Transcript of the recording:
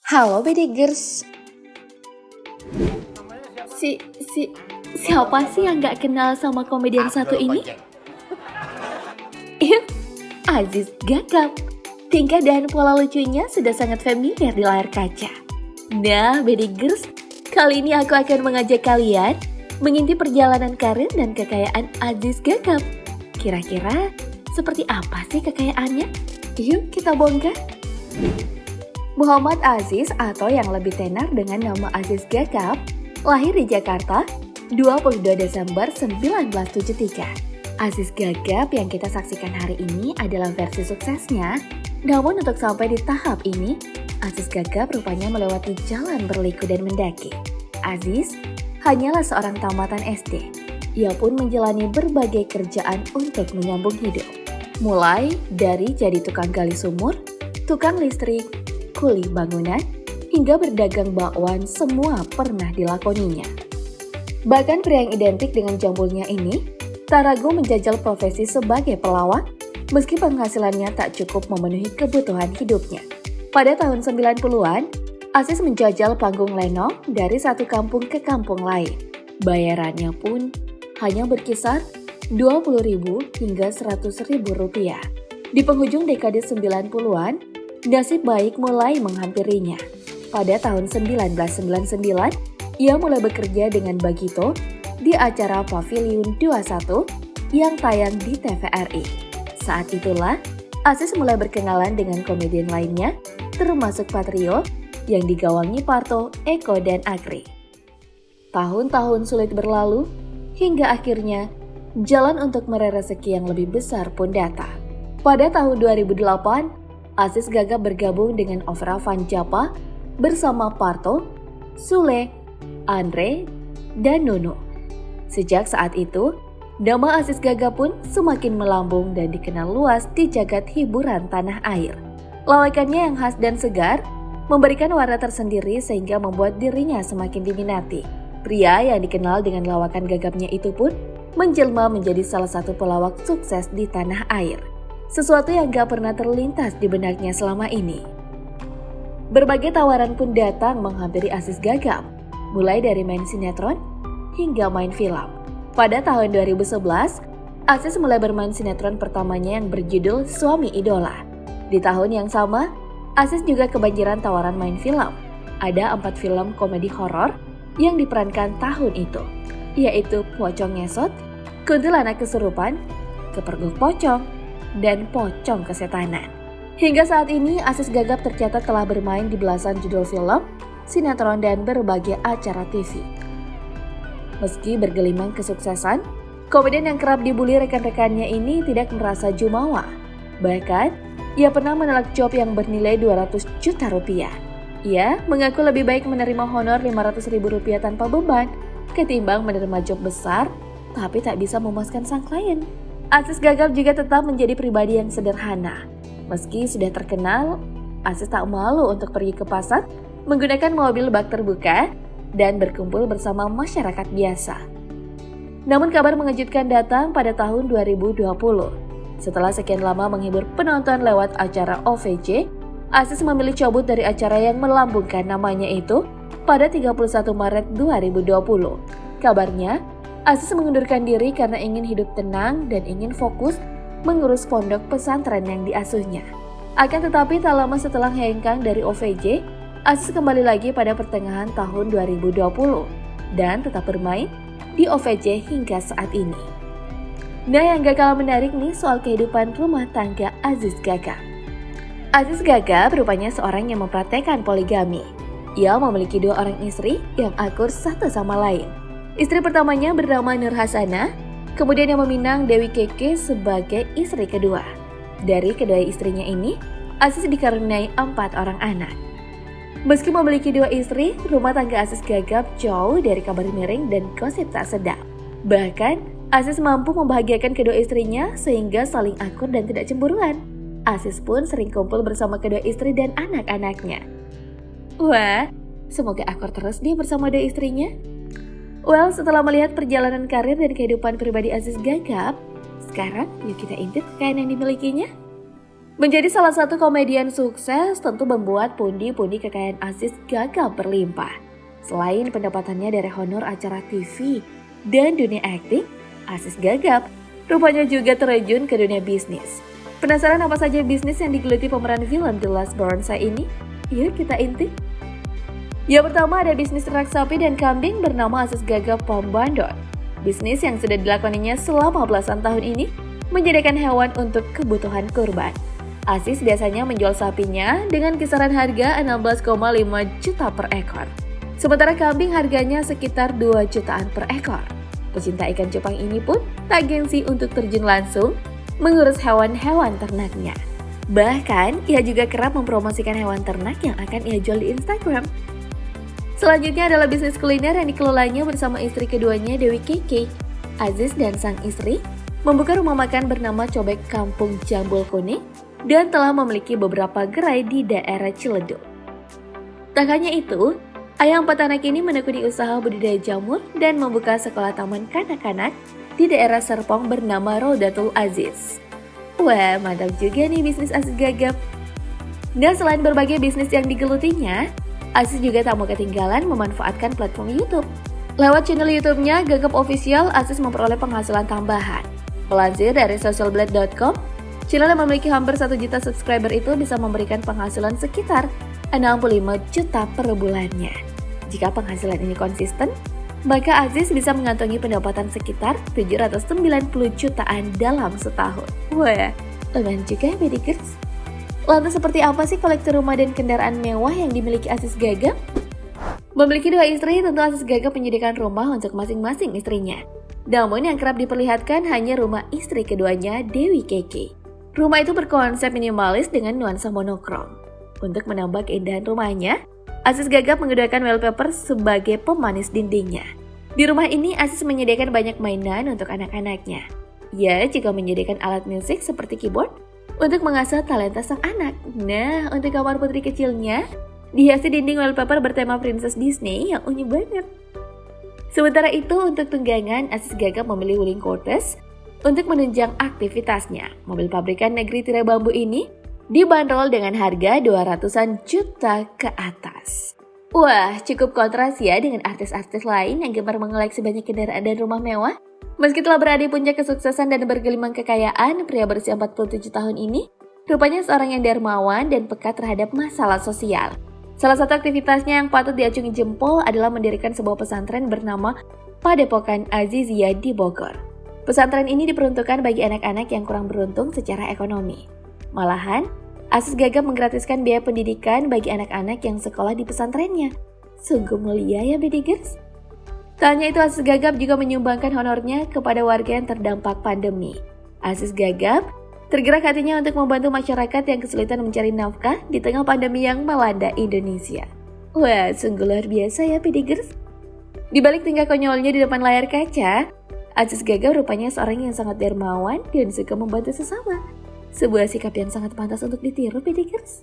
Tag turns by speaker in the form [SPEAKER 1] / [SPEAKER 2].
[SPEAKER 1] Halo Bedigers. Si, si, siapa sih yang gak kenal sama komedian satu ini? Aziz Gagap. Tingkah dan pola lucunya sudah sangat familiar di layar kaca. Nah, Bedigers, kali ini aku akan mengajak kalian mengintip perjalanan karir dan kekayaan Aziz Gagap. Kira-kira seperti apa sih kekayaannya? Yuk kita bongkar. Muhammad Aziz atau yang lebih tenar dengan nama Aziz Gagap lahir di Jakarta 22 Desember 1973. Aziz Gagap yang kita saksikan hari ini adalah versi suksesnya. Namun untuk sampai di tahap ini, Aziz Gagap rupanya melewati jalan berliku dan mendaki. Aziz hanyalah seorang tamatan SD. Ia pun menjalani berbagai kerjaan untuk menyambung hidup. Mulai dari jadi tukang gali sumur, tukang listrik, kuli bangunan, hingga berdagang bakwan, semua pernah dilakoninya. Bahkan pria yang identik dengan jambulnya ini tak ragu menjajal profesi sebagai pelawak meski penghasilannya tak cukup memenuhi kebutuhan hidupnya. Pada tahun 90-an, Aziz menjajal panggung lenong dari satu kampung ke kampung lain. Bayarannya pun hanya berkisar 20.000 hingga 100.000 rupiah. Di penghujung dekade 90-an, nasib baik mulai menghampirinya. Pada tahun 1999, ia mulai bekerja dengan Bagito di acara Pavilion 21 yang tayang di TVRI. Saat itulah, Aziz mulai berkenalan dengan komedian lainnya, termasuk Patrio, yang digawangi Parto, Eko, dan Agri. Tahun-tahun sulit berlalu, hingga akhirnya jalan untuk meraih rezeki yang lebih besar pun datang. Pada tahun 2008, Aziz Gagap bergabung dengan Overa Van Japa bersama Parto, Sule, Andre, dan Nunu. Sejak saat itu, nama Aziz Gagap pun semakin melambung dan dikenal luas di jagat hiburan tanah air. Lawakannya yang khas dan segar memberikan warna tersendiri sehingga membuat dirinya semakin diminati. Pria yang dikenal dengan lawakan gagapnya itu pun menjelma menjadi salah satu pelawak sukses di tanah air. Sesuatu yang gak pernah terlintas di benaknya selama ini. Berbagai tawaran pun datang menghampiri Aziz Gagap, mulai dari main sinetron hingga main film. Pada tahun 2011, Aziz mulai bermain sinetron pertamanya yang berjudul Suami Idola. Di tahun yang sama, Aziz juga kebanjiran tawaran main film. Ada 4 film komedi horor yang diperankan tahun itu, yaitu Pocong Ngesot, Kuntilanak Kesurupan, Kepergok Pocong, dan Pocong Kesetanan. Hingga saat ini, Aziz Gagap tercatat telah bermain di belasan judul film, sinetron, dan berbagai acara TV. Meski bergelimang kesuksesan, komedian yang kerap dibully rekan-rekannya ini tidak merasa jumawa. Bahkan, ia pernah menolak job yang bernilai 200 juta rupiah. Ia mengaku lebih baik menerima honor 500.000 rupiah tanpa beban, ketimbang menerima job besar, tapi tak bisa memuaskan sang klien. Aziz Gagap juga tetap menjadi pribadi yang sederhana. Meski sudah terkenal, Aziz tak malu untuk pergi ke pasar, menggunakan mobil bak terbuka, dan berkumpul bersama masyarakat biasa. Namun kabar mengejutkan datang pada tahun 2020. Setelah sekian lama menghibur penonton lewat acara OVJ, Aziz memilih cabut dari acara yang melambungkan namanya itu pada 31 Maret 2020. Kabarnya, Aziz mengundurkan diri karena ingin hidup tenang dan ingin fokus mengurus pondok pesantren yang diasuhnya. Akan tetapi tak lama setelah hengkang dari OVJ, Aziz kembali lagi pada pertengahan tahun 2020 dan tetap bermain di OVJ hingga saat ini. Nah, yang gak kalah menarik nih soal kehidupan rumah tangga Aziz Gagap. Aziz Gagap rupanya seorang yang mempraktekkan poligami. Ia memiliki 2 orang istri yang akur satu sama lain. Istri pertamanya bernama Nur Hasanah, kemudian yang meminang Dewi Keke sebagai istri kedua. Dari kedua istrinya ini, Aziz dikaruniai 4 orang anak. Meski memiliki 2 istri, rumah tangga Aziz Gagap jauh dari kabar miring dan gosip tak sedap. Bahkan, Aziz mampu membahagiakan kedua istrinya sehingga saling akur dan tidak cemburuan. Aziz pun sering kumpul bersama kedua istri dan anak-anaknya. Wah, semoga akur terus dia bersama 2 istrinya. Well, setelah melihat perjalanan karir dan kehidupan pribadi Aziz Gagap, sekarang yuk kita intip kekayaan yang dimilikinya. Menjadi salah satu komedian sukses tentu membuat pundi-pundi kekayaan Aziz Gagap berlimpah. Selain pendapatannya dari honor acara TV dan dunia akting, Aziz Gagap rupanya juga terjun ke dunia bisnis. Penasaran apa saja bisnis yang digeluti pemeran film The Last Bonsai ini? Yuk kita intip. Yang pertama ada bisnis ternak sapi dan kambing bernama Aziz Gagap Pambandon. Bisnis yang sudah dilakoninya selama belasan tahun ini menyediakan hewan untuk kebutuhan kurban. Aziz biasanya menjual sapinya dengan kisaran harga 16,5 juta per ekor. Sementara kambing harganya sekitar 2 jutaan per ekor. Pecinta ikan cupang ini pun tak gengsi untuk terjun langsung mengurus hewan-hewan ternaknya. Bahkan, ia juga kerap mempromosikan hewan ternak yang akan ia jual di Instagram. Selanjutnya adalah bisnis kuliner yang dikelolanya bersama istri keduanya Dewi Keke. Aziz dan sang istri membuka rumah makan bernama Cobek Kampung Jambul Kuning dan telah memiliki beberapa gerai di daerah Ciledug. Tak hanya itu, ayah 4 anak ini menekuni usaha budidaya jamur dan membuka sekolah taman kanak-kanak di daerah Serpong bernama Rodatul Aziz. Wah, mantap juga nih bisnis Aziz Gagap. Dan selain berbagai bisnis yang digelutinya, Aziz juga tak mau ketinggalan memanfaatkan platform YouTube. Lewat channel YouTube-nya Gagap Official, Aziz memperoleh penghasilan tambahan. Melansir dari socialblade.com, channel yang memiliki hampir 1 juta subscriber itu bisa memberikan penghasilan sekitar 65 juta per bulannya. Jika penghasilan ini konsisten, maka Aziz bisa mengantongi pendapatan sekitar 790 jutaan dalam setahun. Wah, lumayan juga ya Bedikers. Lantas seperti apa sih koleksi rumah dan kendaraan mewah yang dimiliki Aziz Gagap? Memiliki 2 istri, tentu Aziz Gagap menyediakan rumah untuk masing-masing istrinya. Namun yang kerap diperlihatkan hanya rumah istri keduanya, Dewi Keke. Rumah itu berkonsep minimalis dengan nuansa monokrom. Untuk menambah keindahan rumahnya, Aziz Gagap menggunakan wallpaper sebagai pemanis dindingnya. Di rumah ini, Aziz menyediakan banyak mainan untuk anak-anaknya. Ia juga menyediakan alat musik seperti keyboard untuk mengasah talenta sang anak. Nah, untuk kamar putri kecilnya, dihiasi dinding wallpaper bertema Princess Disney yang unyu banget. Sementara itu, untuk tunggangan, Aziz Gagap memilih living quarters untuk menunjang aktivitasnya. Mobil pabrikan negeri tirai bambu ini dibanderol dengan harga 200-an juta ke atas. Wah, cukup kontras ya dengan artis-artis lain yang gemar mengoleksi banyak kendaraan dan rumah mewah. Meski telah berada di puncak kesuksesan dan bergelimang kekayaan, pria berusia 47 tahun ini rupanya seorang yang dermawan dan peka terhadap masalah sosial. Salah satu aktivitasnya yang patut diacungi jempol adalah mendirikan sebuah pesantren bernama Padepokan Aziziyah di Bogor. Pesantren ini diperuntukkan bagi anak-anak yang kurang beruntung secara ekonomi. Malahan, Aziz Gagap menggratiskan biaya pendidikan bagi anak-anak yang sekolah di pesantrennya. Sungguh mulia ya Bedikers. Tak hanya itu, Aziz Gagap juga menyumbangkan honornya kepada warga yang terdampak pandemi. Aziz Gagap tergerak hatinya untuk membantu masyarakat yang kesulitan mencari nafkah di tengah pandemi yang melanda Indonesia. Wah, sungguh luar biasa ya Bedikers. Di balik tingkah konyolnya di depan layar kaca, Aziz Gagap rupanya seorang yang sangat dermawan dan suka membantu sesama. Sebuah sikap yang sangat pantas untuk ditiru, Bedikers.